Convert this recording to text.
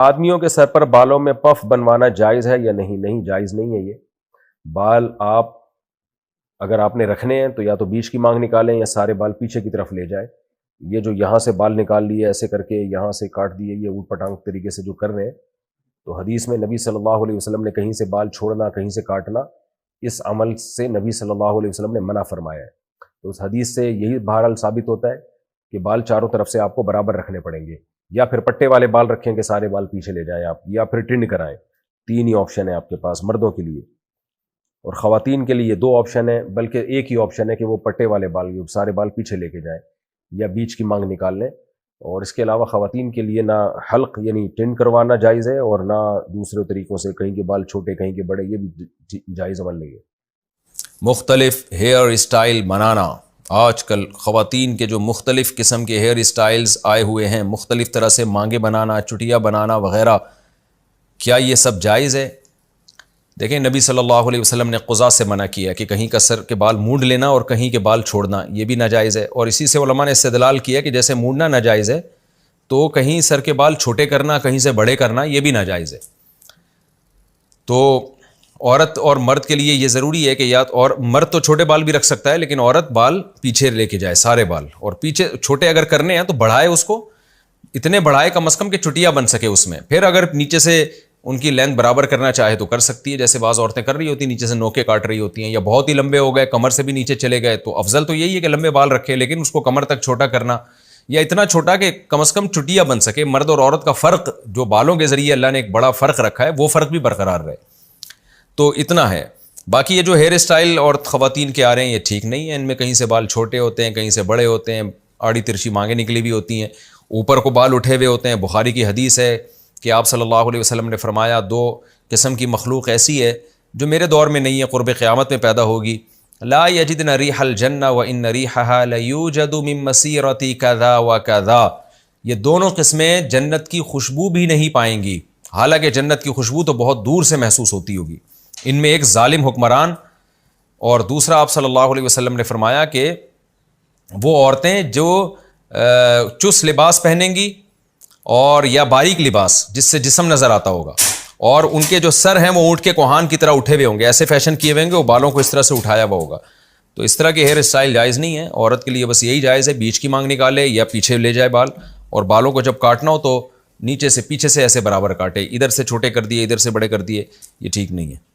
آدمیوں کے سر پر بالوں میں پف بنوانا جائز ہے یا نہیں؟ نہیں، جائز نہیں ہے۔ یہ بال اگر آپ نے رکھنے ہیں تو یا تو بیچ کی مانگ نکالیں یا سارے بال پیچھے کی طرف لے جائیں۔ یہ جو یہاں سے بال نکال لیے ایسے کر کے یہاں سے کاٹ دیے، یہ اوٹ پٹانگ طریقے سے جو کر رہے ہیں، تو حدیث میں نبی صلی اللہ علیہ وسلم نے کہیں سے بال چھوڑنا، کہیں سے کاٹنا، اس عمل سے نبی صلی اللہ علیہ وسلم نے منع فرمایا ہے۔ تو اس حدیث سے یہی بہرحال ثابت ہوتا ہے کہ بال چاروں طرف سے آپ کو برابر رکھنے پڑیں گے، یا پھر پٹے والے بال رکھیں کہ سارے بال پیچھے لے جائیں آپ، یا پھر ٹرن کرائیں۔ تین ہی آپشن ہے آپ کے پاس مردوں کے لیے، اور خواتین کے لیے دو آپشن ہے، بلکہ ایک ہی آپشن ہے کہ وہ پٹے والے بال سارے بال پیچھے لے کے جائیں یا بیچ کی مانگ نکال لیں۔ اور اس کے علاوہ خواتین کے لیے نہ حلق یعنی ٹن کروانا جائز ہے، اور نہ دوسرے طریقوں سے کہیں کے بال چھوٹے کہیں کے بڑے، یہ بھی جائز عمل نہیں ہے۔ مختلف ہیئر اسٹائل بنانا، آج کل خواتین کے جو مختلف قسم کے ہیئر اسٹائلز آئے ہوئے ہیں، مختلف طرح سے مانگیں بنانا، چٹیا بنانا وغیرہ، کیا یہ سب جائز ہے؟ دیکھیں، نبی صلی اللہ علیہ وسلم نے قضاء سے منع کیا کہ کہیں کا سر کے بال مونڈ لینا اور کہیں کے بال چھوڑنا، یہ بھی ناجائز ہے۔ اور اسی سے علماء نے استدلال کیا کہ جیسے مونڈنا ناجائز ہے تو کہیں سر کے بال چھوٹے کرنا، کہیں سے بڑے کرنا، یہ بھی ناجائز ہے۔ تو عورت اور مرد کے لیے یہ ضروری ہے کہ یا اور مرد تو چھوٹے بال بھی رکھ سکتا ہے، لیکن عورت بال پیچھے لے کے جائے سارے بال، اور پیچھے چھوٹے اگر کرنے ہیں تو بڑھائے اس کو، اتنے بڑھائے کم از کم کہ چٹیا بن سکے اس میں۔ پھر اگر نیچے سے ان کی لینتھ برابر کرنا چاہے تو کر سکتی ہے، جیسے بعض عورتیں کر رہی ہوتی ہیں، نیچے سے نوکے کاٹ رہی ہوتی ہیں، یا بہت ہی لمبے ہو گئے کمر سے بھی نیچے چلے گئے، تو افضل تو یہی ہے کہ لمبے بال رکھے، لیکن اس کو کمر تک چھوٹا کرنا، یا اتنا چھوٹا کہ کم از کم چٹیا بن سکے۔ مرد اور عورت کا فرق جو بالوں کے ذریعے اللہ نے ایک بڑا فرق رکھا ہے، وہ فرق بھی برقرار رہے، تو اتنا ہے۔ باقی یہ جو ہیئر اسٹائل اور خواتین کے آ رہے ہیں، یہ ٹھیک نہیں ہے۔ ان میں کہیں سے بال چھوٹے ہوتے ہیں، کہیں سے بڑے ہوتے ہیں، آڑی ترچی مانگیں نکلی بھی ہوتی ہیں، اوپر کو بال اٹھے ہوئے ہوتے ہیں۔ بخاری کی حدیث ہے کہ آپ صلی اللہ علیہ وسلم نے فرمایا، دو قسم کی مخلوق ایسی ہے جو میرے دور میں نہیں ہے، قرب قیامت میں پیدا ہوگی۔ لا یجدن ریح الجنہ وان ریحها لیوجد من مسیرۃ کذا وکذا، یہ دونوں قسمیں جنت کی خوشبو بھی نہیں پائیں گی، حالانکہ جنت کی خوشبو تو بہت دور سے محسوس ہوتی ہوگی۔ ان میں ایک ظالم حکمران، اور دوسرا آپ صلی اللہ علیہ وسلم نے فرمایا کہ وہ عورتیں جو چس لباس پہنیں گی اور یا باریک لباس جس سے جسم نظر آتا ہوگا، اور ان کے جو سر ہیں وہ اونٹ کے کوہان کی طرح اٹھے ہوئے ہوں گے، ایسے فیشن کیے ہوئے ہوں گے، وہ بالوں کو اس طرح سے اٹھایا ہوا ہوگا۔ تو اس طرح کے ہیئر اسٹائل جائز نہیں ہے۔ عورت کے لیے بس یہی جائز ہے، بیچ کی مانگ نکالے یا پیچھے لے جائے بال، اور بالوں کو جب کاٹنا ہو تو نیچے سے پیچھے سے ایسے برابر کاٹے، ادھر سے چھوٹے کر دیے ادھر سے بڑے کر دیے، یہ ٹھیک نہیں ہے۔